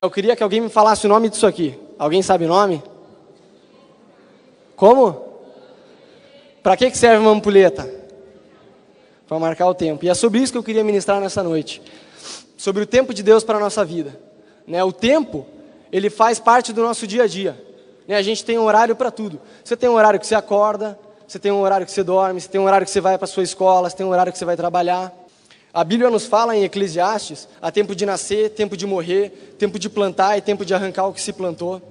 Eu queria que alguém me falasse o nome disso aqui. Alguém sabe o nome? Como? Para que serve uma ampulheta? Para marcar o tempo. E é sobre isso que eu queria ministrar nessa noite. Sobre o tempo de Deus para a nossa vida. O tempo, ele faz parte do nosso dia a dia. A gente tem um horário para tudo. Você tem um horário que você acorda, você tem um horário que você dorme, você tem um horário que você vai para a sua escola, você tem um horário que você vai trabalhar. A Bíblia nos fala em Eclesiastes, há tempo de nascer, tempo de morrer, tempo de plantar e tempo de arrancar o que se plantou.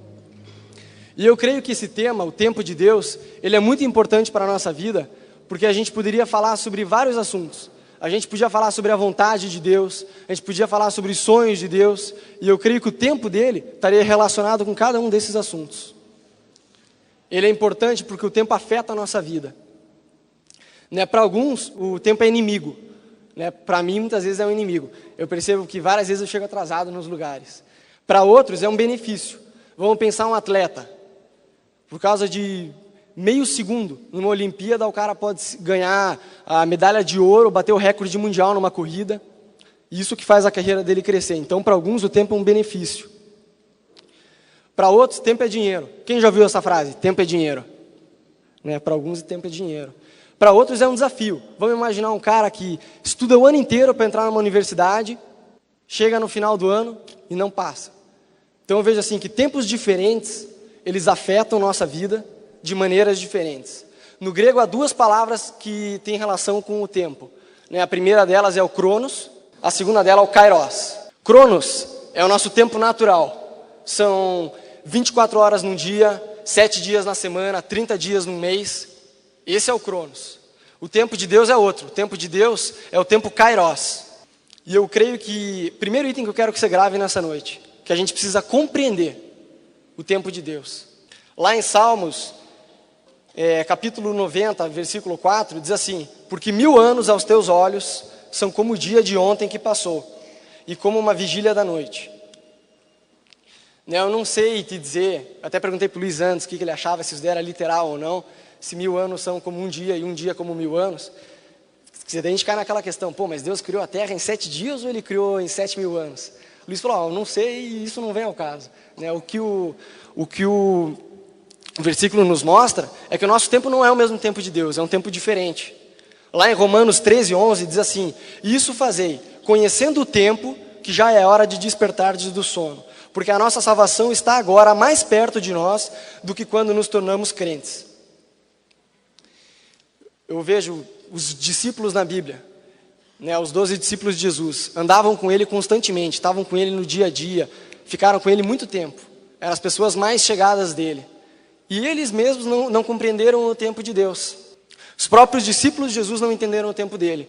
E eu creio que esse tema, o tempo de Deus, ele é muito importante para a nossa vida, porque a gente poderia falar sobre vários assuntos. A gente podia falar sobre a vontade de Deus, a gente podia falar sobre os sonhos de Deus, e eu creio que o tempo dele estaria relacionado com cada um desses assuntos. Ele é importante porque o tempo afeta a nossa vida. Para alguns, o tempo é inimigo. Para mim, muitas vezes é um inimigo. Eu percebo que várias vezes eu chego atrasado nos lugares. Para outros, é um benefício. Vamos pensar um atleta. Por causa de meio segundo, numa Olimpíada, o cara pode ganhar a medalha de ouro, bater o recorde mundial numa corrida. Isso que faz a carreira dele crescer. Então, para alguns, o tempo é um benefício. Para outros, tempo é dinheiro. Quem já ouviu essa frase? Tempo é dinheiro. Para alguns, tempo é dinheiro. Para outros é um desafio. Vamos imaginar um cara que estuda o ano inteiro para entrar numa universidade, chega no final do ano e não passa. Então eu vejo assim que tempos diferentes, eles afetam nossa vida de maneiras diferentes. No grego há duas palavras que têm relação com o tempo. A primeira delas é o cronos, a segunda dela é o kairos. Cronos é o nosso tempo natural. São 24 horas num dia, 7 dias na semana, 30 dias num mês. Esse é o cronos. O tempo de Deus é outro. O tempo de Deus é o tempo kairos. E eu creio que, primeiro item que eu quero que você grave nessa noite, que a gente precisa compreender o tempo de Deus. Lá em Salmos, capítulo 90, versículo 4, diz assim: porque 1000 anos aos teus olhos são como o dia de ontem que passou, e como uma vigília da noite. Eu não sei te dizer, até perguntei para o Luiz antes o que ele achava, se isso era literal ou não, se 1000 anos são como um dia e um dia como 1000 anos. Daí a gente cai naquela questão, mas Deus criou a terra em 7 dias ou ele criou em 7.000 anos? O Luiz falou, eu não sei e isso não vem ao caso. O que o versículo nos mostra é que o nosso tempo não é o mesmo tempo de Deus, é um tempo diferente. Lá em Romanos 13:11 diz assim: isso fazei, conhecendo o tempo, que já é hora de despertar do sono, porque a nossa salvação está agora mais perto de nós do que quando nos tornamos crentes. Eu vejo os discípulos na Bíblia, os 12 discípulos de Jesus, andavam com ele constantemente, estavam com ele no dia a dia, ficaram com ele muito tempo, eram as pessoas mais chegadas dele. E eles mesmos não compreenderam o tempo de Deus. Os próprios discípulos de Jesus não entenderam o tempo dele.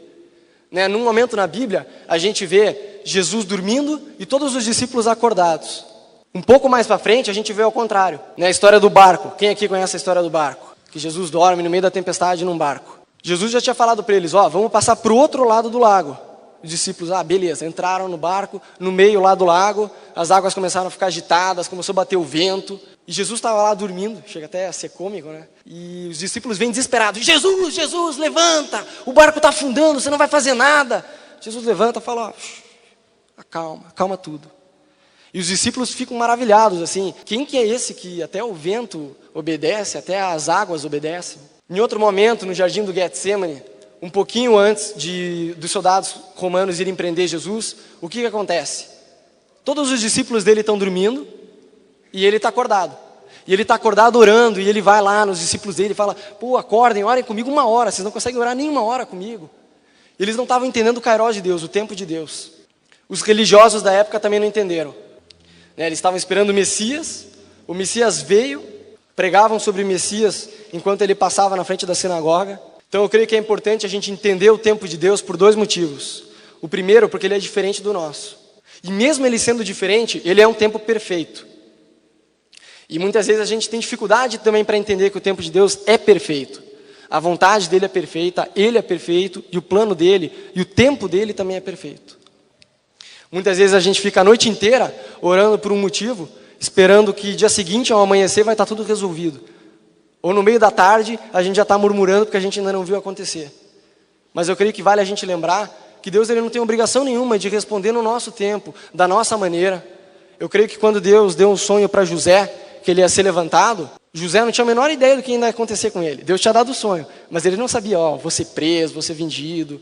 Num momento na Bíblia, a gente vê Jesus dormindo e todos os discípulos acordados. Um pouco mais para frente, a gente vê ao contrário. A história do barco. Quem aqui conhece a história do barco? Que Jesus dorme no meio da tempestade num barco. Jesus já tinha falado para eles, vamos passar para o outro lado do lago. Os discípulos, beleza, entraram no barco, no meio lá do lago, as águas começaram a ficar agitadas, começou a bater o vento, e Jesus estava lá dormindo, chega até a ser cômico, E os discípulos vêm desesperados, Jesus, levanta, o barco está afundando, você não vai fazer nada. Jesus levanta e fala, acalma tudo. E os discípulos ficam maravilhados, assim, quem que é esse que até o vento obedece, até as águas obedecem? Em outro momento, no jardim do Getsêmani, um pouquinho antes dos soldados romanos irem prender Jesus, o que acontece? Todos os discípulos dele estão dormindo e ele está acordado. E ele está acordado orando e ele vai lá nos discípulos dele e fala, acordem, orem comigo 1 hora, vocês não conseguem orar nem 1 hora comigo. Eles não estavam entendendo o kairos de Deus, o tempo de Deus. Os religiosos da época também não entenderam. Eles estavam esperando o Messias veio, pregavam sobre o Messias enquanto ele passava na frente da sinagoga. Então eu creio que é importante a gente entender o tempo de Deus por 2 motivos. O primeiro, porque ele é diferente do nosso. E mesmo ele sendo diferente, ele é um tempo perfeito. E muitas vezes a gente tem dificuldade também para entender que o tempo de Deus é perfeito. A vontade dele é perfeita, ele é perfeito, e o plano dele, e o tempo dele também é perfeito. Muitas vezes a gente fica a noite inteira orando por um motivo, esperando que dia seguinte ao amanhecer vai estar tudo resolvido. Ou no meio da tarde a gente já está murmurando porque a gente ainda não viu acontecer. Mas eu creio que vale a gente lembrar que Deus ele não tem obrigação nenhuma de responder no nosso tempo, da nossa maneira. Eu creio que quando Deus deu um sonho para José, que ele ia ser levantado, José não tinha a menor ideia do que ainda ia acontecer com ele. Deus tinha dado o sonho, mas ele não sabia, vou ser preso, vou ser vendido,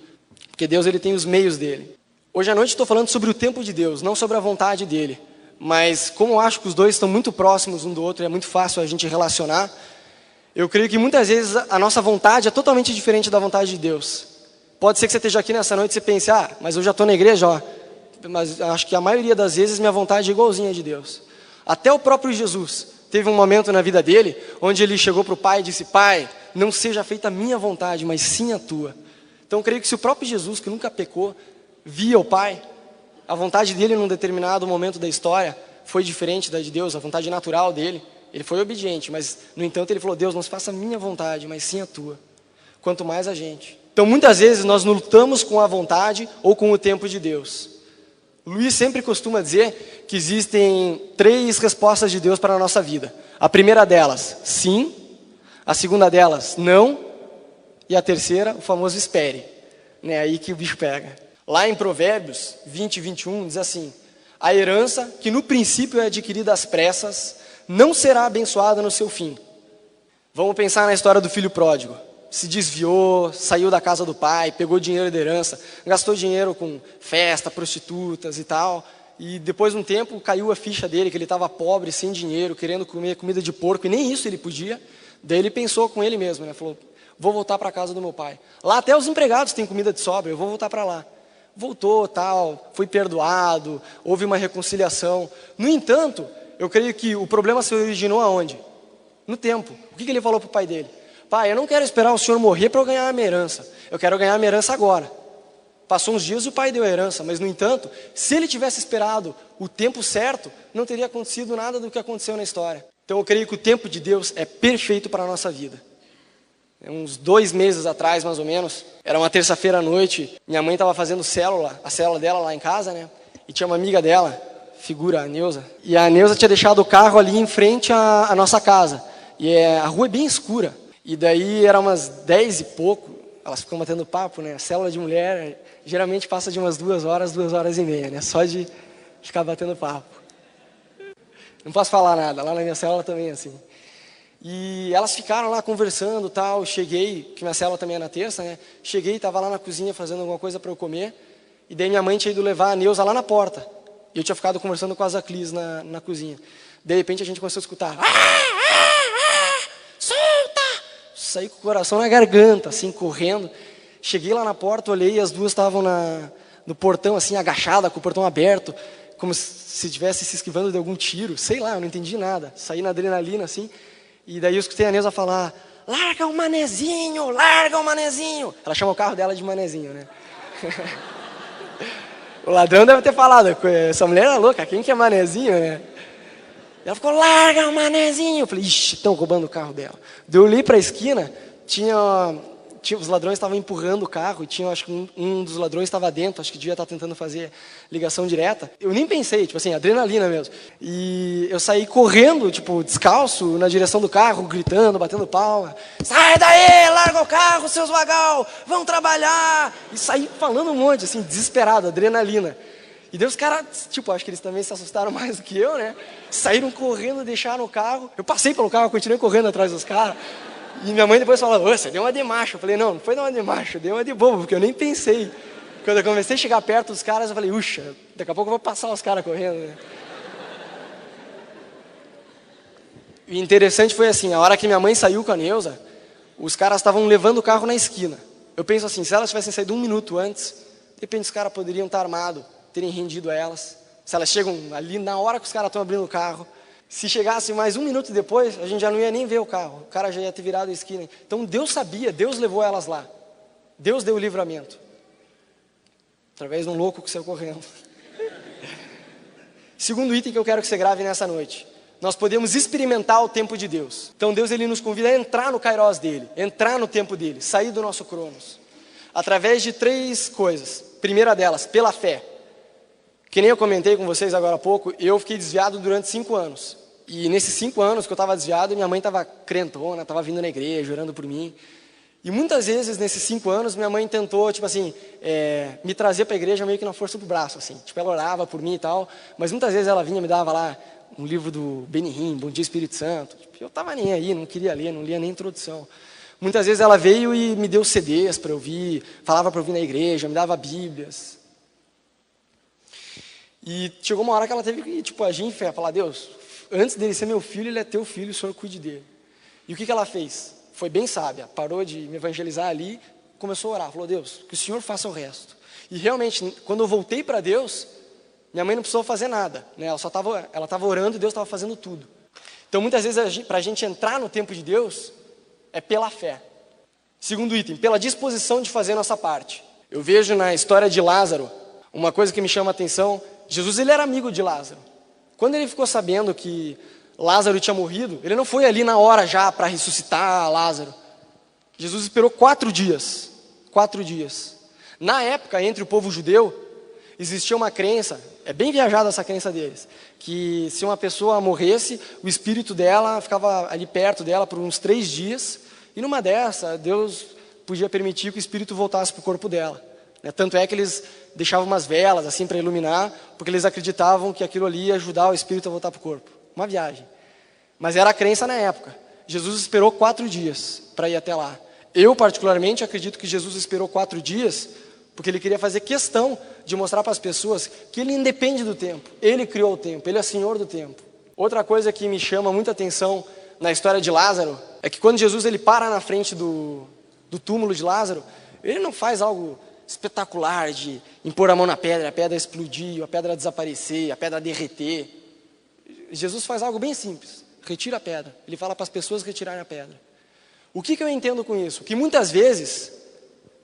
porque Deus ele tem os meios dele. Hoje à noite estou falando sobre o tempo de Deus, não sobre a vontade dele. Mas como eu acho que os dois estão muito próximos um do outro, e é muito fácil a gente relacionar, eu creio que muitas vezes a nossa vontade é totalmente diferente da vontade de Deus. Pode ser que você esteja aqui nessa noite e você pense, mas eu já estou na igreja, mas acho que a maioria das vezes minha vontade é igualzinha de Deus. Até o próprio Jesus teve um momento na vida dele, onde ele chegou para o Pai e disse, Pai, não seja feita a minha vontade, mas sim a tua. Então eu creio que se o próprio Jesus, que nunca pecou, via o Pai, a vontade dele num determinado momento da história foi diferente da de Deus, a vontade natural dele. Ele foi obediente, mas no entanto ele falou, Deus, não se faça a minha vontade, mas sim a tua. Quanto mais a gente. Então muitas vezes nós lutamos com a vontade ou com o tempo de Deus. Luiz sempre costuma dizer que existem 3 respostas de Deus para a nossa vida. A primeira delas, sim. A segunda delas, não. E a terceira, o famoso espere. Aí que o bicho pega. Lá em Provérbios 20, 21, diz assim, a herança, que no princípio é adquirida às pressas, não será abençoada no seu fim. Vamos pensar na história do filho pródigo. Se desviou, saiu da casa do pai, pegou dinheiro da herança, gastou dinheiro com festa, prostitutas e tal. E depois de um tempo caiu a ficha dele, que ele estava pobre, sem dinheiro, querendo comer comida de porco, e nem isso ele podia. Daí ele pensou com ele mesmo, falou, vou voltar para a casa do meu pai. Lá até os empregados têm comida de sobra, eu vou voltar para lá. Voltou, tal, foi perdoado, houve uma reconciliação. No entanto, eu creio que o problema se originou aonde? No tempo. O que ele falou para o pai dele? Pai, eu não quero esperar o senhor morrer para eu ganhar a minha herança. Eu quero ganhar a minha herança agora. Passou uns dias e o pai deu a herança, mas no entanto, se ele tivesse esperado o tempo certo, não teria acontecido nada do que aconteceu na história. Então eu creio que o tempo de Deus é perfeito para a nossa vida. Uns 2 meses atrás, mais ou menos, era uma terça-feira à noite, minha mãe estava fazendo a célula dela lá em casa, e tinha uma amiga dela, figura, a Neuza, e a Neuza tinha deixado o carro ali em frente à nossa casa, e a rua é bem escura, e daí era umas 10 e pouco, elas ficam batendo papo, a célula de mulher geralmente passa de umas 2 horas, 2 horas e meia, só de ficar batendo papo. Não posso falar nada, lá na minha célula também é assim. E elas ficaram lá conversando, tal. Cheguei, que minha célula também é na terça, Cheguei, estava lá na cozinha fazendo alguma coisa para eu comer. E daí minha mãe tinha ido levar a Neuza lá na porta. E eu tinha ficado conversando com as Aclis na cozinha. De repente a gente começou a escutar. Solta! Saí com o coração na garganta, assim, correndo. Cheguei lá na porta, olhei e as duas estavam no portão, assim, agachada, com o portão aberto. Como se estivesse se esquivando de algum tiro. Sei lá, eu não entendi nada. Saí na adrenalina, assim. E daí eu escutei a Neuza falar, larga o manezinho, larga o manezinho. Ela chama o carro dela de manezinho, O ladrão deve ter falado, essa mulher é louca, quem que é manezinho, E ela ficou, larga o manezinho. Eu falei, ixi, estão roubando o carro dela. Daí eu olhei para a esquina, os ladrões estavam empurrando o carro, e acho que um dos ladrões estava dentro, acho que devia estar tentando fazer ligação direta. Eu nem pensei, adrenalina mesmo. E eu saí correndo, descalço, na direção do carro, gritando, batendo palma. Sai daí, larga o carro, seus vagal, vão trabalhar. E saí falando um monte, desesperado, adrenalina. E daí os caras, acho que eles também se assustaram mais do que eu, Saíram correndo, deixaram o carro. Eu passei pelo carro, continuei correndo atrás dos caras. E minha mãe depois falou, você deu uma de macho. Eu falei, não foi dar uma de macho, deu uma de bobo, porque eu nem pensei. Quando eu comecei a chegar perto dos caras, eu falei, uxa, daqui a pouco eu vou passar os caras correndo. E interessante foi assim, a hora que minha mãe saiu com a Neuza, os caras estavam levando o carro na esquina. Eu penso assim, se elas tivessem saído 1 minuto antes, de repente os caras poderiam estar armados, terem rendido a elas. Se elas chegam ali na hora que os caras estão abrindo o carro, se chegasse mais 1 minuto depois, a gente já não ia nem ver o carro. O cara já ia ter virado a esquina. Então Deus sabia, Deus levou elas lá. Deus deu o livramento. Através de um louco que saiu correndo. Segundo item que eu quero que você grave nessa noite. Nós podemos experimentar o tempo de Deus. Então Deus ele nos convida a entrar no kairos dele. Entrar no tempo dele. Sair do nosso cronos. Através de 3 coisas. Primeira delas, pela fé. Que nem eu comentei com vocês agora há pouco, eu fiquei desviado durante 5 anos. E nesses 5 anos que eu estava desviado, minha mãe estava crentona, estava vindo na igreja, orando por mim. E muitas vezes, nesses 5 anos, minha mãe tentou, tipo assim, me trazer para a igreja meio que na força do braço, assim. Tipo, ela orava por mim e tal, mas muitas vezes ela vinha e me dava lá um livro do Benihim, Bom Dia Espírito Santo. Tipo, eu tava nem aí, não queria ler, não lia nem introdução. Muitas vezes ela veio e me deu CDs para eu ouvir, falava para eu ouvir na igreja, me dava bíblias. E chegou uma hora que ela teve que, tipo, agir em fé, falar: Deus, antes dele ser meu filho, ele é teu filho, o Senhor cuide dele. E o que ela fez? Foi bem sábia, parou de me evangelizar ali, começou a orar, falou: Deus, que o Senhor faça o resto. E realmente, quando eu voltei para Deus, minha mãe não precisou fazer nada, né? Ela estava orando e Deus estava fazendo tudo. Então, muitas vezes, para a gente entrar no tempo de Deus, é pela fé. Segundo item, pela disposição de fazer a nossa parte. Eu vejo na história de Lázaro, uma coisa que me chama a atenção: Jesus, ele era amigo de Lázaro. Quando ele ficou sabendo que Lázaro tinha morrido, ele não foi ali na hora já para ressuscitar Lázaro. Jesus esperou 4 dias. 4 dias. Na época, entre o povo judeu, existia uma crença, é bem viajada essa crença deles, que se uma pessoa morresse, o espírito dela ficava ali perto dela por uns 3 dias, e numa dessa, Deus podia permitir que o espírito voltasse para o corpo dela. Tanto é que eles deixavam umas velas assim para iluminar, porque eles acreditavam que aquilo ali ia ajudar o espírito a voltar para o corpo. Uma viagem. Mas era a crença na época. Jesus esperou 4 dias para ir até lá. Eu, particularmente, acredito que Jesus esperou 4 dias porque ele queria fazer questão de mostrar para as pessoas que ele independe do tempo. Ele criou o tempo, ele é senhor do tempo. Outra coisa que me chama muita atenção na história de Lázaro é que quando Jesus ele para na frente do túmulo de Lázaro, ele não faz algo espetacular de impor a mão na pedra, a pedra explodir, a pedra desaparecer, a pedra derreter. Jesus faz algo bem simples: retira a pedra. Ele fala para as pessoas retirarem a pedra. O que eu entendo com isso? Que muitas vezes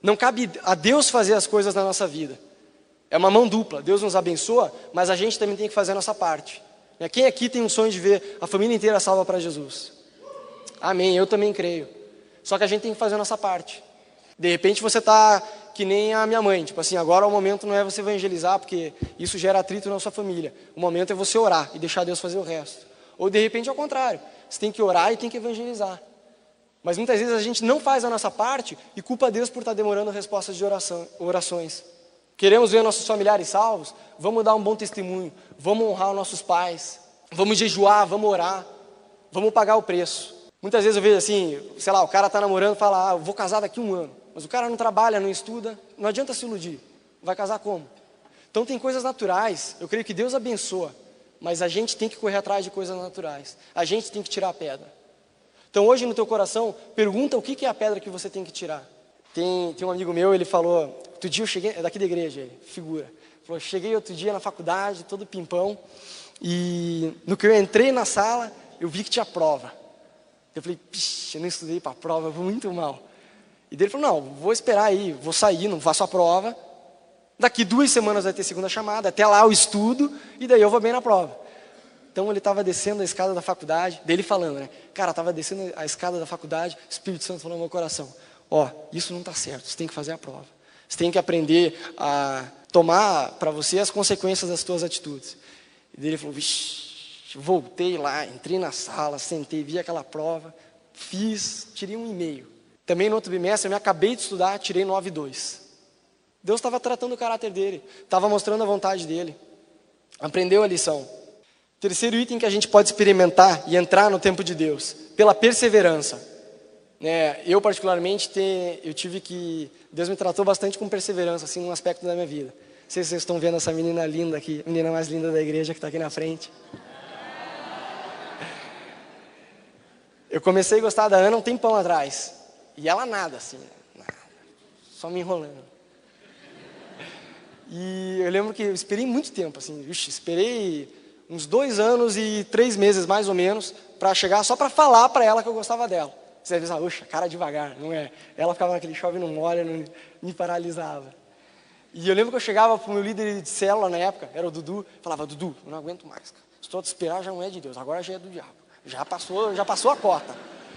não cabe a Deus fazer as coisas na nossa vida. É uma mão dupla. Deus nos abençoa, mas a gente também tem que fazer a nossa parte. Quem aqui tem um sonho de ver a família inteira salva para Jesus? Amém, eu também creio. Só que a gente tem que fazer a nossa parte. De repente você está que nem a minha mãe, tipo assim, agora o momento não é você evangelizar, porque isso gera atrito na sua família. O momento é você orar e deixar Deus fazer o resto. Ou de repente ao contrário, você tem que orar e tem que evangelizar. Mas muitas vezes a gente não faz a nossa parte e culpa Deus por estar demorando respostas de orações. Queremos ver nossos familiares salvos? Vamos dar um bom testemunho, vamos honrar os nossos pais, vamos jejuar, vamos orar, vamos pagar o preço. Muitas vezes eu vejo assim, sei lá, o cara está namorando e fala: eu vou casar daqui a 1 ano. Mas o cara não trabalha, não estuda, não adianta se iludir. Vai casar como? Então tem coisas naturais, eu creio que Deus abençoa, mas a gente tem que correr atrás de coisas naturais. A gente tem que tirar a pedra. Então hoje no teu coração, pergunta o que é a pedra que você tem que tirar. Tem um amigo meu, ele falou, outro dia eu cheguei, é daqui da igreja, figura. Falou: cheguei outro dia na faculdade, todo pimpão, e no que eu entrei na sala, eu vi que tinha prova. Eu falei: pixe, eu não estudei para a prova, eu vou muito mal. E daí ele falou: não, vou esperar aí, vou sair, não faço a prova. Daqui 2 semanas vai ter segunda chamada, até lá eu estudo, e daí eu vou bem na prova. Então ele estava descendo a escada da faculdade, dele falando, né? Cara, estava descendo a escada da faculdade, o Espírito Santo falou no meu coração: ó, isso não está certo, você tem que fazer a prova. Você tem que aprender a tomar para você as consequências das suas atitudes. E daí ele falou: vixi, voltei lá, entrei na sala, sentei, vi aquela prova, fiz, tirei 1,5. Também no outro bimestre, eu me acabei de estudar, tirei 9,2. Deus estava tratando o caráter dele, estava mostrando a vontade dele. Aprendeu a lição. Terceiro item que a gente pode experimentar e entrar no tempo de Deus, pela perseverança. Eu particularmente, Deus me tratou bastante com perseverança, assim, num aspecto da minha vida. Não sei se vocês estão vendo essa menina linda aqui, a menina mais linda da igreja que está aqui na frente. Eu comecei a gostar da Ana um tempão atrás. E ela nada, assim, nada, só me enrolando. E eu lembro que eu esperei muito tempo, assim, esperei uns 2 anos e 3 meses, mais ou menos, para chegar só para falar para ela que eu gostava dela. Você vai pensar: oxa, cara devagar, não é? Ela ficava naquele chove não molha, não me paralisava. E eu lembro que eu chegava para o meu líder de célula na época, era o Dudu, falava: Dudu, eu não aguento mais, cara. Estou a te esperar, já não é de Deus, agora já é do diabo. Já passou a cota.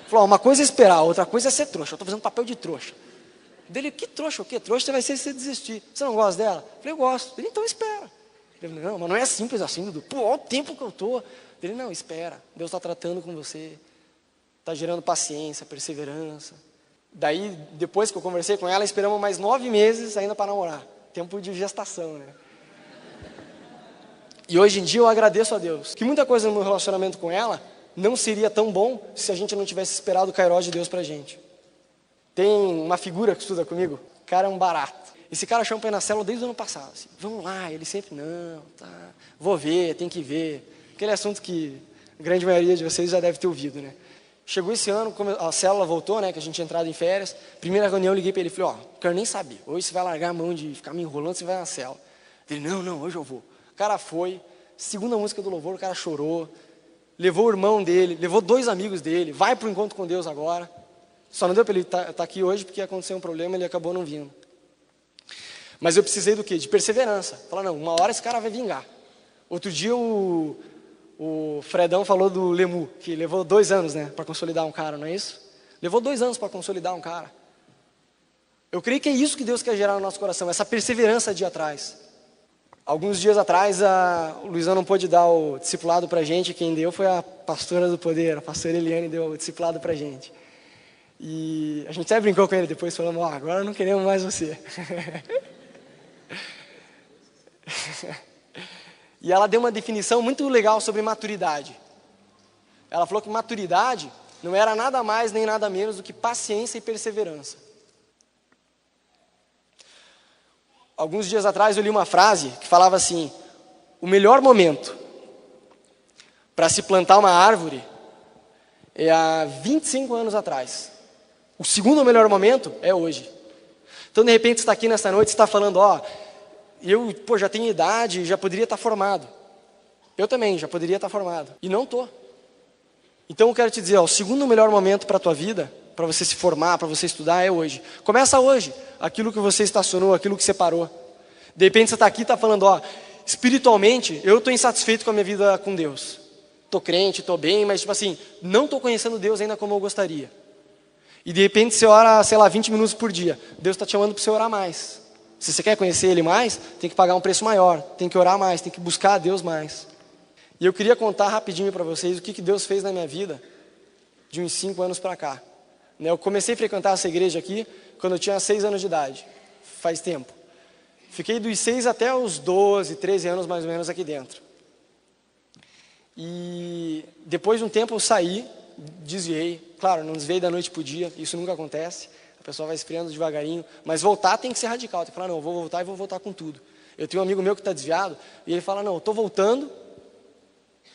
Falou: uma coisa é esperar, outra coisa é ser trouxa. Eu estou fazendo papel de trouxa. Dele: que trouxa o quê? Trouxa vai ser se você desistir. Você não gosta dela? Eu falei: eu gosto. Ele: então espera. Ele: não, mas não é simples assim, Dudu. Pô, olha o tempo que eu estou. Ele: não, espera. Deus está tratando com você. Está gerando paciência, perseverança. Daí, depois que eu conversei com ela, esperamos mais 9 meses ainda para namorar. Tempo de gestação, né? E hoje em dia eu agradeço a Deus, que muita coisa no meu relacionamento com ela não seria tão bom se a gente não tivesse esperado o kairós de Deus pra gente. Tem uma figura que estuda comigo, o cara é um barato. Esse cara chama pra ir na célula desde o ano passado, assim, vamos lá, ele sempre, não, tá, vou ver, tem que ver. Aquele assunto que a grande maioria de vocês já deve ter ouvido, né? Chegou esse ano, a célula voltou, né, que a gente tinha entrado em férias, primeira reunião eu liguei pra ele e falei, quero nem saber, hoje você vai largar a mão de ficar me enrolando, você vai na célula. Ele, não, hoje eu vou. O cara foi, segunda música do louvor, o cara chorou, levou o irmão dele, levou 2 amigos dele, vai pro encontro com Deus agora. Só não deu para ele estar aqui hoje porque aconteceu um problema e ele acabou não vindo. Mas eu precisei do quê? De perseverança. Falar, não, uma hora esse cara vai vingar. Outro dia o Fredão falou do Lemu, que levou 2 anos, né, para consolidar um cara, não é isso? Levou 2 anos para consolidar um cara. Eu creio que é isso que Deus quer gerar no nosso coração, essa perseverança de ir atrás. Alguns dias atrás, o Luizão não pôde dar o discipulado pra gente, quem deu foi a pastora do poder, a pastora Eliane deu o discipulado pra gente. E a gente até brincou com ele depois, falando, agora não queremos mais você. E ela deu uma definição muito legal sobre maturidade. Ela falou que maturidade não era nada mais nem nada menos do que paciência e perseverança. Alguns dias atrás eu li uma frase que falava assim, o melhor momento para se plantar uma árvore é há 25 anos atrás. O segundo melhor momento é hoje. Então, de repente, você está aqui nessa noite e está falando, eu já tenho idade, já poderia estar formado. Eu também, já poderia estar formado. E não estou. Então, eu quero te dizer, o segundo melhor momento para a tua vida, para você se formar, para você estudar, é hoje. Começa hoje, aquilo que você estacionou, aquilo que você parou. De repente, você está aqui e está falando, espiritualmente, eu estou insatisfeito com a minha vida com Deus. Estou crente, estou bem, mas, não estou conhecendo Deus ainda como eu gostaria. E de repente você ora, 20 minutos por dia. Deus está te chamando para você orar mais. Se você quer conhecer Ele mais, tem que pagar um preço maior. Tem que orar mais, tem que buscar a Deus mais. E eu queria contar rapidinho para vocês o que Deus fez na minha vida de uns 5 anos para cá. Eu comecei a frequentar essa igreja aqui quando eu tinha 6 anos de idade. Faz tempo. Fiquei dos 6 até os 12, 13 anos mais ou menos aqui dentro. E depois de um tempo eu saí, desviei. Claro, não desviei da noite para o dia, isso nunca acontece. A pessoa vai esfriando devagarinho. Mas voltar tem que ser radical. Tem que falar, não, eu vou voltar e vou voltar com tudo. Eu tenho um amigo meu que está desviado e ele fala, não, eu estou voltando,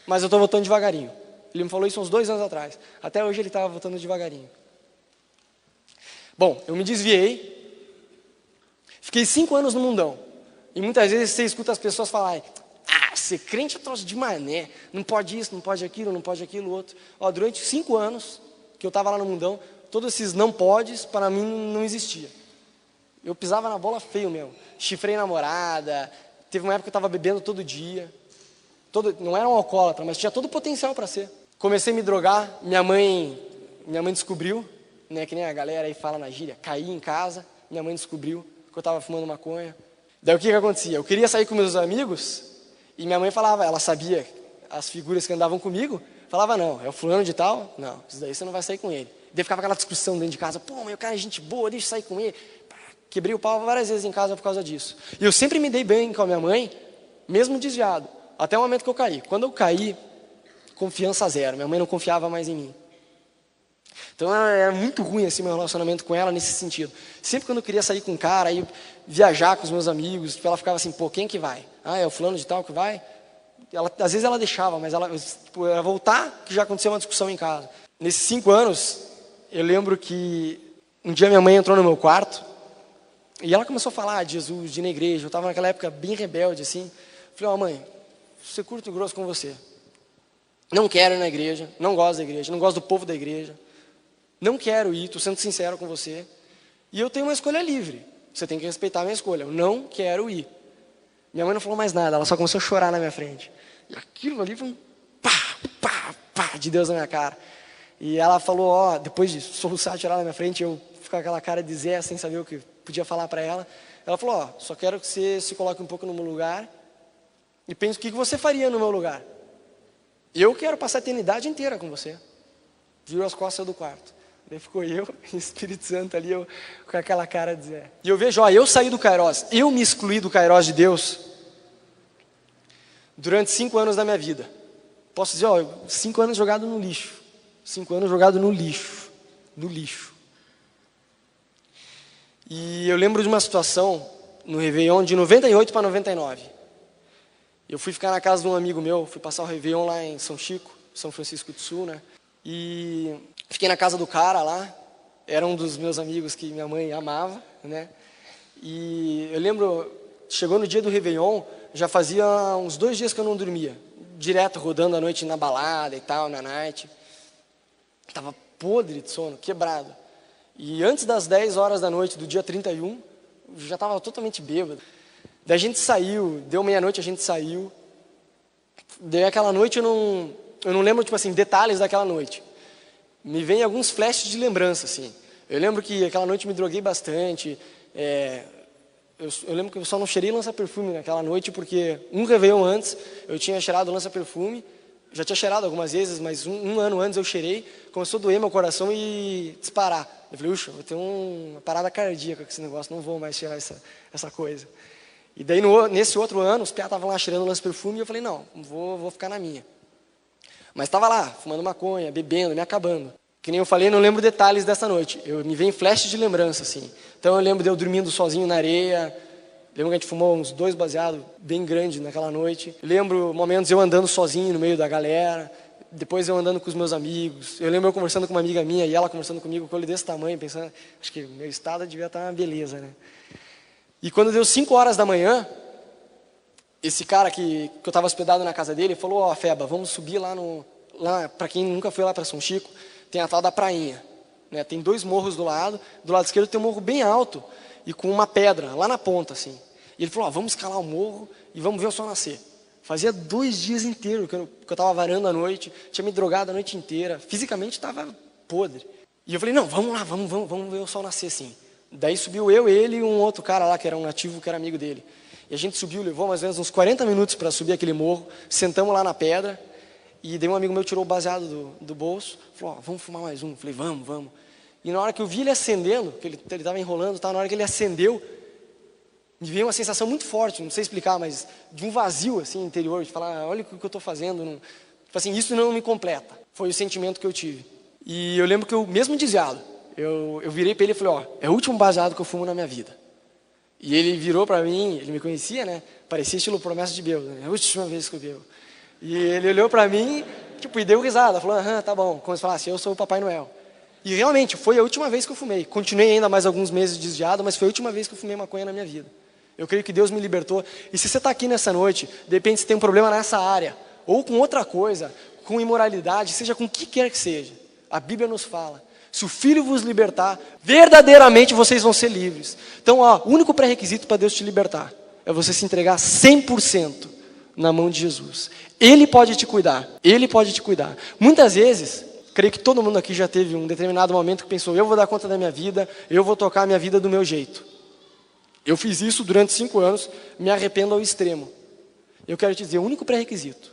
mas eu estou voltando devagarinho. Ele me falou isso uns 2 anos atrás. Até hoje ele estava voltando devagarinho. Bom, eu me desviei. Fiquei 5 anos no mundão. E muitas vezes você escuta as pessoas falarem, ser crente é troço de mané. Não pode isso, não pode aquilo, não pode aquilo, outro. Durante 5 anos que eu estava lá no mundão, todos esses não podes, para mim, não existia. Eu pisava na bola feio mesmo. Chifrei namorada. Teve uma época que eu estava bebendo todo dia. Não era um alcoólatra, mas tinha todo o potencial para ser. Comecei a me drogar. Minha mãe descobriu, né, que nem a galera aí fala na gíria, caí em casa. Minha mãe descobriu que eu estava fumando maconha. Daí o que acontecia? Eu queria sair com meus amigos e minha mãe falava, ela sabia as figuras que andavam comigo, falava, não, é o fulano de tal, não, isso daí você não vai sair com ele. Daí ficava aquela discussão dentro de casa, pô, mas o cara é gente boa, deixa eu sair com ele. Quebrei o pau várias vezes em casa por causa disso. E eu sempre me dei bem com a minha mãe, mesmo desviado, até o momento que eu caí. Quando eu caí, confiança zero, minha mãe não confiava mais em mim. Então era muito ruim assim meu relacionamento com ela nesse sentido. Sempre quando eu queria sair com um cara, aí viajar com os meus amigos, ela ficava assim, pô, quem que vai? É o fulano de tal que vai? Às vezes ela deixava, mas ela voltar, que já aconteceu uma discussão em casa. Nesses 5 anos, eu lembro que um dia minha mãe entrou no meu quarto e ela começou a falar de Jesus, de ir na igreja. Eu estava naquela época bem rebelde assim. Falei, mãe, ser curto e grosso com você. Não quero ir na igreja, não gosto da igreja, não gosto do povo da igreja. Não quero ir, estou sendo sincero com você. E eu tenho uma escolha livre. Você tem que respeitar a minha escolha. Eu não quero ir. Minha mãe não falou mais nada, ela só começou a chorar na minha frente. E aquilo ali foi um pá de Deus na minha cara. E ela falou, depois de soluçar, tirar na minha frente, eu fico com aquela cara de Zé, sem saber o que podia falar para ela. Ela falou, só quero que você se coloque um pouco no meu lugar e pense o que você faria no meu lugar. Eu quero passar a eternidade inteira com você. Virou as costas do quarto. Daí ficou eu e o Espírito Santo ali, eu com aquela cara de Zé. E eu vejo, eu saí do Kairos, eu me excluí do Kairos de Deus durante 5 anos da minha vida. Posso dizer, 5 anos jogado no lixo. 5 anos jogado no lixo. No lixo. E eu lembro de uma situação no Réveillon de 98 para 99. Eu fui ficar na casa de um amigo meu, fui passar o Réveillon lá em São Chico, São Francisco do Sul, né? E fiquei na casa do cara lá, era um dos meus amigos que minha mãe amava, né? E eu lembro, chegou no dia do Réveillon, já fazia uns 2 dias que eu não dormia, direto rodando a noite na balada e tal, na night. Tava podre de sono, quebrado. E antes das 10 horas da noite do dia 31, já estava totalmente bêbado. Daí a gente saiu, deu meia-noite, a gente saiu. Daí aquela noite eu não lembro, tipo assim, detalhes daquela noite. Me vem alguns flashes de lembrança, assim. Eu lembro que aquela noite me droguei bastante. Eu lembro que eu só não cheirei lança-perfume naquela noite, porque um Réveillon antes eu tinha cheirado lança-perfume. Já tinha cheirado algumas vezes, mas um ano antes eu cheirei, começou a doer meu coração e disparar. Eu falei, vou ter uma parada cardíaca com esse negócio, não vou mais cheirar essa coisa. E daí nesse outro ano, os piá estavam lá cheirando lança-perfume e eu falei, não, vou ficar na minha. Mas estava lá, fumando maconha, bebendo, me acabando. Que nem eu falei, não lembro detalhes dessa noite. Me vem flash de lembrança, assim. Então eu lembro de eu dormindo sozinho na areia. Lembro que a gente fumou uns 2 baseados bem grandes naquela noite. Lembro momentos eu andando sozinho no meio da galera. Depois eu andando com os meus amigos. Eu lembro eu conversando com uma amiga minha e ela conversando comigo com o olho desse tamanho, pensando, acho que meu estado devia estar uma beleza, né? E quando deu 5 horas da manhã, esse cara que eu estava hospedado na casa dele falou, Feba, vamos subir lá para quem nunca foi lá para São Chico, tem a tal da prainha, né? Tem 2 morros do lado esquerdo tem um morro bem alto e com uma pedra lá na ponta, assim. E ele falou, vamos escalar o morro e vamos ver o sol nascer. Fazia 2 dias inteiros que eu estava varando a noite, tinha me drogado a noite inteira, fisicamente estava podre. E eu falei, não, vamos lá, vamos ver o sol nascer, sim. Daí subiu eu, ele e um outro cara lá, que era um nativo, que era amigo dele. E a gente subiu, levou mais ou menos uns 40 minutos para subir aquele morro, sentamos lá na pedra, e daí um amigo meu tirou o baseado do bolso, falou, vamos fumar mais um. Eu falei, vamos. E na hora que eu vi ele acendendo, que ele estava enrolando, na hora que ele acendeu, me veio uma sensação muito forte, não sei explicar, mas de um vazio assim interior, de falar, olha o que eu estou fazendo, assim, isso não me completa. Foi o sentimento que eu tive. E eu lembro que eu, mesmo desviado, eu virei para ele e falei, é o último baseado que eu fumo na minha vida. E ele virou para mim, ele me conhecia, né? Parecia estilo promessa de bêbado, né? É a última vez que eu bebo. E ele olhou para mim, e deu risada, falou, tá bom, como se falasse, eu sou o Papai Noel. E realmente, foi a última vez que eu fumei. Continuei ainda mais alguns meses desviado, mas foi a última vez que eu fumei maconha na minha vida. Eu creio que Deus me libertou. E se você está aqui nessa noite, de repente você tem um problema nessa área, ou com outra coisa, com imoralidade, seja com o que quer que seja, a Bíblia nos fala, se o Filho vos libertar, verdadeiramente vocês vão ser livres. Então, o único pré-requisito para Deus te libertar é você se entregar 100% na mão de Jesus. Ele pode te cuidar, Ele pode te cuidar. Muitas vezes, creio que todo mundo aqui já teve um determinado momento que pensou, eu vou dar conta da minha vida, eu vou tocar a minha vida do meu jeito. Eu fiz isso durante 5 anos, me arrependo ao extremo. Eu quero te dizer, o único pré-requisito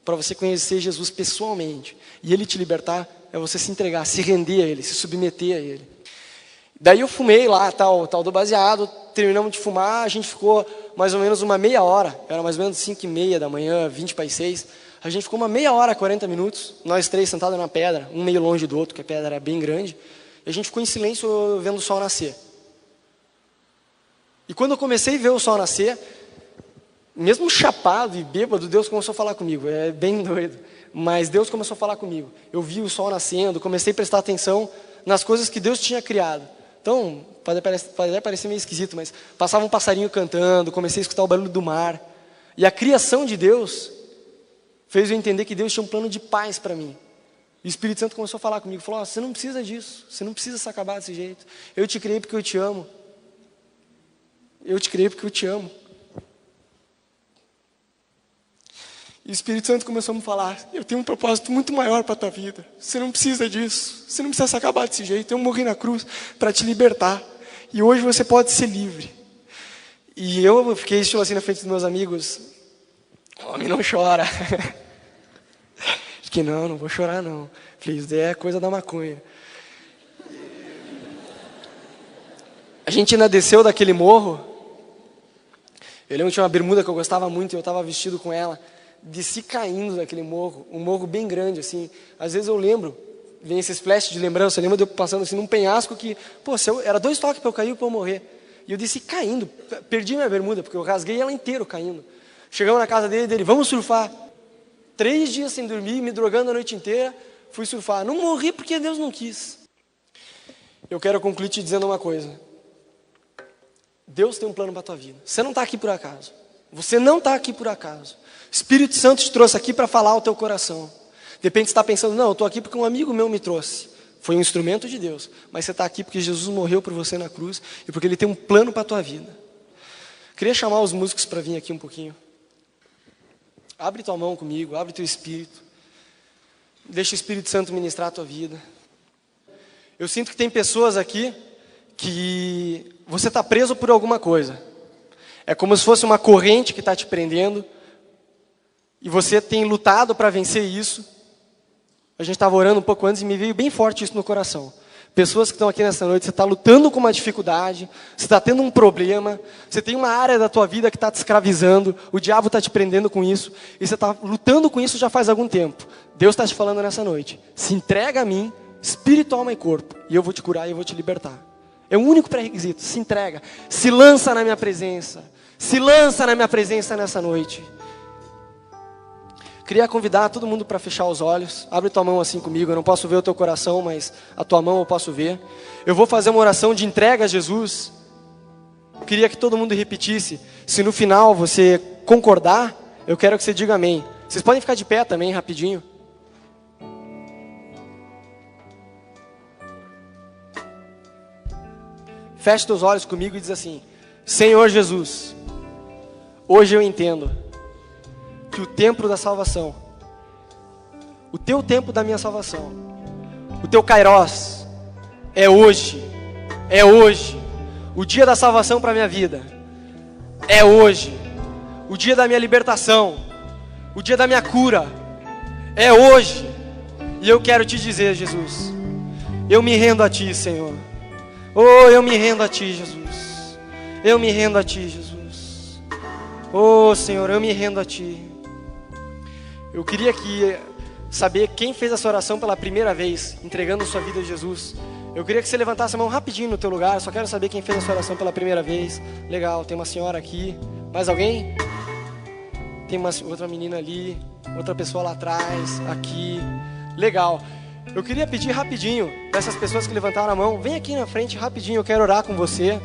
para você conhecer Jesus pessoalmente e Ele te libertar é você se entregar, se render a Ele, se submeter a Ele. Daí eu fumei lá, tal do baseado, terminamos de fumar, a gente ficou mais ou menos uma meia hora, era mais ou menos 5:30 da manhã, 20 para as 6, a gente ficou uma meia hora, 40 minutos, nós 3 sentados na pedra, um meio longe do outro, que a pedra era bem grande, e a gente ficou em silêncio vendo o sol nascer. E quando eu comecei a ver o sol nascer, mesmo chapado e bêbado, Deus começou a falar comigo, é bem doido, mas Deus começou a falar comigo. Eu vi o sol nascendo, comecei a prestar atenção nas coisas que Deus tinha criado. Então, pode até parecer meio esquisito, mas passava um passarinho cantando, comecei a escutar o barulho do mar. E a criação de Deus fez eu entender que Deus tinha um plano de paz para mim. E o Espírito Santo começou a falar comigo, falou, você não precisa disso, você não precisa se acabar desse jeito. Eu te criei porque eu te amo. Eu te criei porque eu te amo. E o Espírito Santo começou a me falar, eu tenho um propósito muito maior para a tua vida. Você não precisa disso. Você não precisa se acabar desse jeito. Eu morri na cruz para te libertar. E hoje você pode ser livre. E eu fiquei estilo assim na frente dos meus amigos. Homem, não chora. Fiquei, não vou chorar não. Falei, isso é coisa da maconha. A gente ainda desceu daquele morro. Eu lembro que tinha uma bermuda que eu gostava muito e eu estava vestido com ela. Desci caindo daquele morro, um morro bem grande, assim. Às vezes eu lembro, vem esses flashes de lembrança, eu lembro de eu passando assim num penhasco que, era 2 toques para eu cair ou para eu morrer. E eu desci caindo, perdi minha bermuda, porque eu rasguei ela inteira caindo. Chegamos na casa dele, vamos surfar. 3 dias sem dormir, me drogando a noite inteira, fui surfar. Não morri porque Deus não quis. Eu quero concluir te dizendo uma coisa. Deus tem um plano para a tua vida. Você não está aqui por acaso. Você não está aqui por acaso. O Espírito Santo te trouxe aqui para falar ao teu coração. De repente você está pensando, não, eu estou aqui porque um amigo meu me trouxe. Foi um instrumento de Deus. Mas você está aqui porque Jesus morreu por você na cruz e porque Ele tem um plano para a tua vida. Queria chamar os músicos para vir aqui um pouquinho. Abre tua mão comigo, abre teu espírito. Deixa o Espírito Santo ministrar a tua vida. Eu sinto que tem pessoas aqui que você está preso por alguma coisa. É como se fosse uma corrente que está te prendendo. E você tem lutado para vencer isso. A gente estava orando um pouco antes e me veio bem forte isso no coração. Pessoas que estão aqui nessa noite, você está lutando com uma dificuldade, você está tendo um problema, você tem uma área da tua vida que está te escravizando, o diabo está te prendendo com isso, e você está lutando com isso já faz algum tempo. Deus está te falando nessa noite, se entrega a mim, espírito, alma e corpo, e eu vou te curar e eu vou te libertar. É o único pré-requisito, se entrega, se lança na minha presença nessa noite. Queria convidar todo mundo para fechar os olhos. Abre tua mão assim comigo. Eu não posso ver o teu coração, mas a tua mão eu posso ver. Eu vou fazer uma oração de entrega a Jesus. Queria que todo mundo repetisse. Se no final você concordar, eu quero que você diga amém. Vocês podem ficar de pé também, rapidinho. Feche teus olhos comigo e diz assim: Senhor Jesus, hoje eu entendo que o tempo da salvação, o teu tempo da minha salvação, o teu Kairos, é hoje, o dia da salvação para a minha vida, é hoje, o dia da minha libertação, o dia da minha cura, é hoje, e eu quero te dizer, Jesus, eu me rendo a Ti, Senhor, eu me rendo a Ti, Jesus, eu me rendo a Ti, Jesus, Senhor, eu me rendo a Ti. Eu queria saber quem fez essa oração pela primeira vez, entregando sua vida a Jesus. Eu queria que você levantasse a mão rapidinho no teu lugar. Só quero saber quem fez essa oração pela primeira vez. Legal, tem uma senhora aqui. Mais alguém? Tem outra menina ali, outra pessoa lá atrás, aqui. Legal. Eu queria pedir rapidinho dessas pessoas que levantaram a mão, vem aqui na frente rapidinho, eu quero orar com você.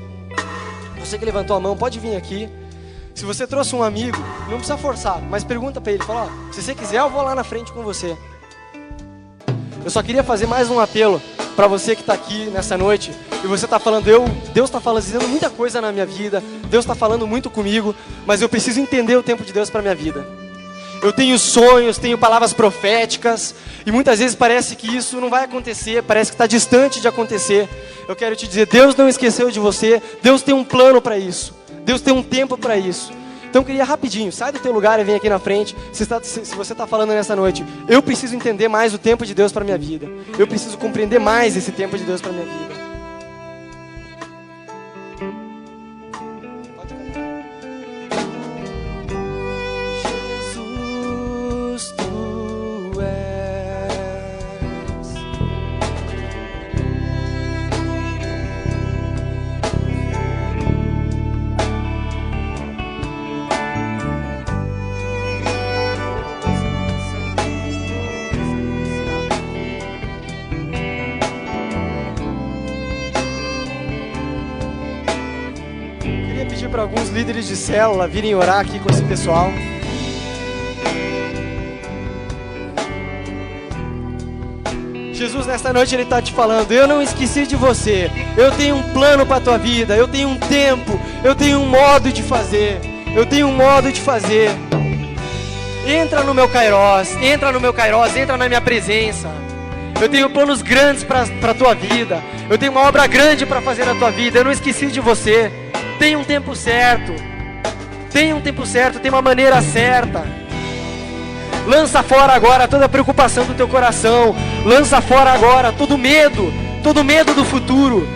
Você que levantou a mão, pode vir aqui. Se você trouxe um amigo, não precisa forçar, mas pergunta para ele, fala, se você quiser eu vou lá na frente com você. Eu só queria fazer mais um apelo para você que está aqui nessa noite, e você está falando, Deus está dizendo muita coisa na minha vida, Deus está falando muito comigo, mas eu preciso entender o tempo de Deus para a minha vida. Eu tenho sonhos, tenho palavras proféticas, e muitas vezes parece que isso não vai acontecer, parece que está distante de acontecer. Eu quero te dizer, Deus não esqueceu de você, Deus tem um plano para isso. Deus tem um tempo para isso. Então eu queria rapidinho, sai do teu lugar e vem aqui na frente. Se você está falando nessa noite, eu preciso entender mais o tempo de Deus para a minha vida. Eu preciso compreender mais esse tempo de Deus para a minha vida. Jesus, Tu és. Para alguns líderes de célula virem orar aqui com esse pessoal. Jesus, nesta noite Ele está te falando, eu não esqueci de você, eu tenho um plano para a tua vida, eu tenho um tempo, eu tenho um modo de fazer, entra no meu Kairos, entra na minha presença. Eu tenho planos grandes para a tua vida, eu tenho uma obra grande para fazer na tua vida, eu não esqueci de você. Tem um tempo certo, tem uma maneira certa. Lança fora agora toda a preocupação do teu coração. Lança fora agora todo medo do futuro.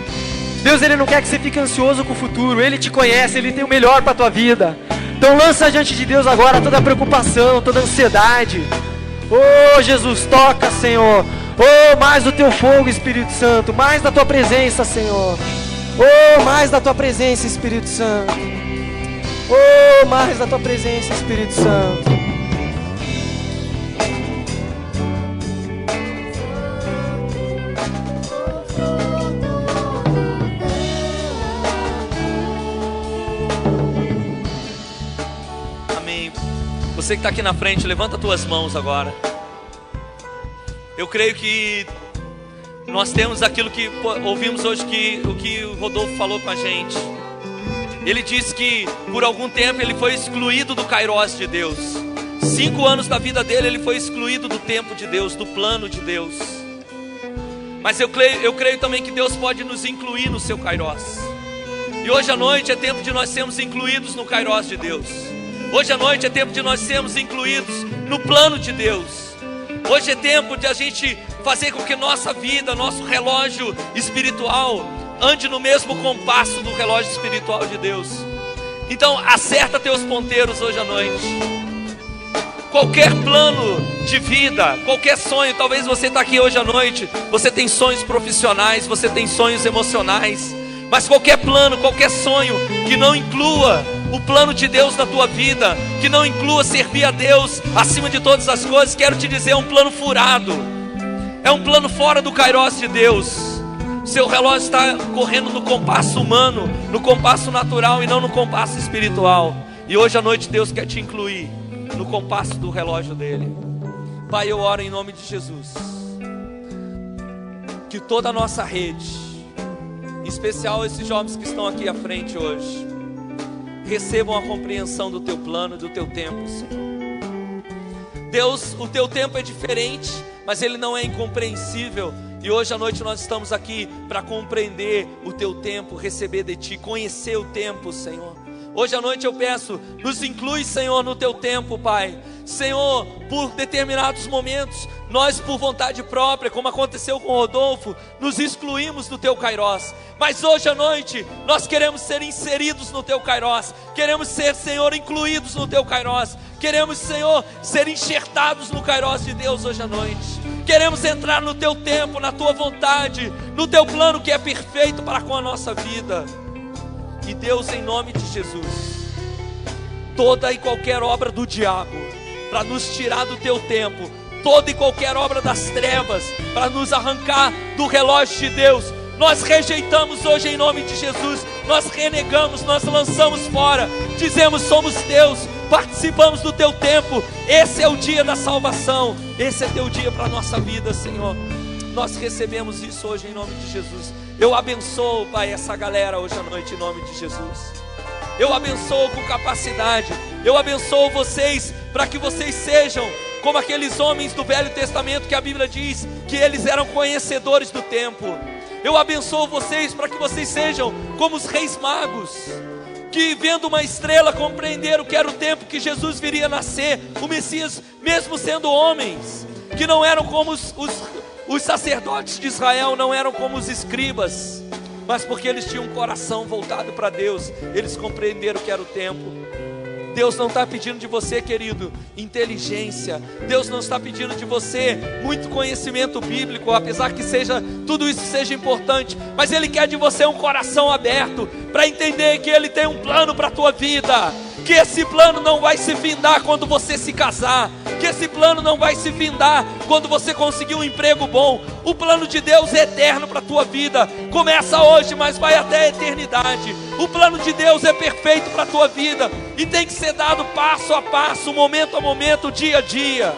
Deus, Ele não quer que você fique ansioso com o futuro. Ele te conhece, Ele tem o melhor para a tua vida. Então lança diante de Deus agora toda a preocupação, toda a ansiedade. Oh, Jesus, toca, Senhor. Oh, mais do teu fogo, Espírito Santo. Mais da tua presença, Senhor. Oh, mais da tua presença, Espírito Santo. Oh, mais da tua presença, Espírito Santo. Você que está aqui na frente, levanta as tuas mãos agora. Eu creio que nós temos aquilo que ouvimos hoje, o que o Rodolfo falou com a gente. Ele disse que por algum tempo ele foi excluído do Kairos de Deus. 5 anos da vida dele ele foi excluído do tempo de Deus, do plano de Deus. Mas eu creio também que Deus pode nos incluir no seu Kairos. E hoje à noite é tempo de nós sermos incluídos no Kairos de Deus. Hoje à noite é tempo de nós sermos incluídos no plano de Deus. Hoje é tempo de a gente fazer com que nossa vida, nosso relógio espiritual ande no mesmo compasso do relógio espiritual de Deus. Então acerta teus ponteiros hoje à noite. Qualquer plano de vida, qualquer sonho, talvez você está aqui hoje à noite, você tem sonhos profissionais, você tem sonhos emocionais, mas qualquer plano, qualquer sonho que não inclua o plano de Deus na tua vida, que não inclua servir a Deus acima de todas as coisas, quero te dizer, é um plano furado, é um plano fora do Kairos de Deus. Seu relógio está correndo no compasso humano, no compasso natural e não no compasso espiritual. E hoje à noite Deus quer te incluir no compasso do relógio dele. Pai, eu oro em nome de Jesus, que toda a nossa rede, em especial esses jovens que estão aqui à frente hoje, recebam a compreensão do teu plano, do teu tempo, Senhor. Deus, o teu tempo é diferente, mas ele não é incompreensível. E hoje à noite nós estamos aqui para compreender o teu tempo, receber de ti, conhecer o tempo, Senhor. Hoje à noite eu peço, nos inclui, Senhor, no teu tempo, Pai. Senhor, por determinados momentos, nós por vontade própria, como aconteceu com o Rodolfo, nos excluímos do teu Kairos. Mas hoje à noite, nós queremos ser inseridos no teu Kairos. Queremos ser, Senhor, incluídos no teu Kairos. Queremos, Senhor, ser enxertados no Kairos de Deus hoje à noite. Queremos entrar no teu tempo, na tua vontade, no teu plano que é perfeito para com a nossa vida. E Deus, em nome de Jesus, toda e qualquer obra do diabo para nos tirar do teu tempo, toda e qualquer obra das trevas para nos arrancar do relógio de Deus, nós rejeitamos hoje em nome de Jesus. Nós renegamos, nós lançamos fora, dizemos: somos teus, participamos do teu tempo. Esse é o dia da salvação, esse é teu dia para a nossa vida, Senhor. Nós recebemos isso hoje em nome de Jesus. Eu abençoo, Pai, essa galera hoje à noite em nome de Jesus. Eu abençoo com capacidade. Eu abençoo vocês para que vocês sejam como aqueles homens do Velho Testamento que a Bíblia diz que eles eram conhecedores do tempo. Eu abençoo vocês para que vocês sejam como os reis magos, que vendo uma estrela compreenderam que era o tempo que Jesus viria nascer, o Messias, mesmo sendo homens, que não eram como os sacerdotes de Israel, não eram como os escribas, mas porque eles tinham um coração voltado para Deus, eles compreenderam que era o tempo. Deus não está pedindo de você, querido, inteligência. Deus não está pedindo de você muito conhecimento bíblico, apesar que tudo isso seja importante, mas Ele quer de você um coração aberto para entender que Ele tem um plano para a tua vida, que esse plano não vai se findar quando você se casar, que esse plano não vai se findar quando você conseguir um emprego bom. O plano de Deus é eterno para a tua vida, começa hoje, mas vai até a eternidade. O plano de Deus é perfeito para a tua vida e tem que ser dado passo a passo, momento a momento, dia a dia.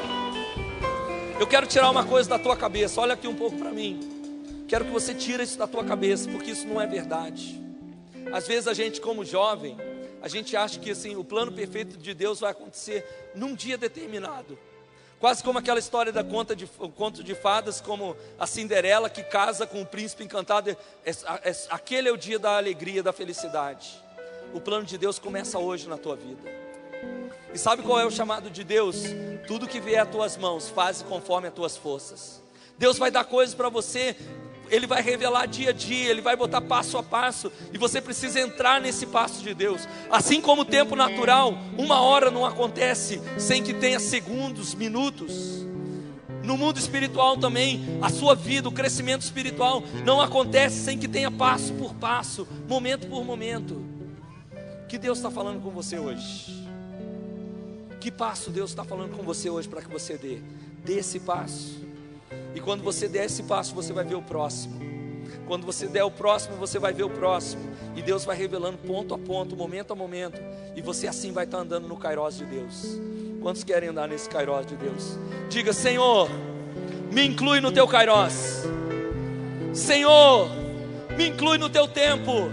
Eu quero tirar uma coisa da tua cabeça, olha aqui um pouco para mim. Quero que você tire isso da tua cabeça, porque isso não é verdade. Às vezes a gente, como jovem, a gente acha que assim, o plano perfeito de Deus vai acontecer num dia determinado. Quase como aquela história da conto de fadas, como a Cinderela que casa com o príncipe encantado. Aquele é o dia da alegria, da felicidade. O plano de Deus começa hoje na tua vida. E sabe qual é o chamado de Deus? Tudo que vier às tuas mãos, faze conforme as tuas forças. Deus vai dar coisas para você Ele vai revelar dia a dia, Ele vai botar passo a passo, e você precisa entrar nesse passo de Deus. Assim como o tempo natural, 1 hora não acontece sem que tenha segundos, minutos. No mundo espiritual também, a sua vida, o crescimento espiritual não acontece sem que tenha passo por passo, momento por momento. Que Deus está falando com você hoje? Que passo Deus está falando com você hoje para que você dê? Dê esse passo. E quando você der esse passo, você vai ver o próximo. Quando você der o próximo, você vai ver o próximo. E Deus vai revelando ponto a ponto, momento a momento. E você assim vai estar andando no Kairos de Deus. Quantos querem andar nesse Kairos de Deus? Diga: Senhor, me inclui no teu Kairos. Senhor, me inclui no teu tempo.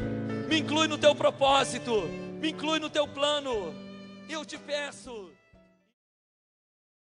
Me inclui no teu propósito. Me inclui no teu plano. Eu te peço.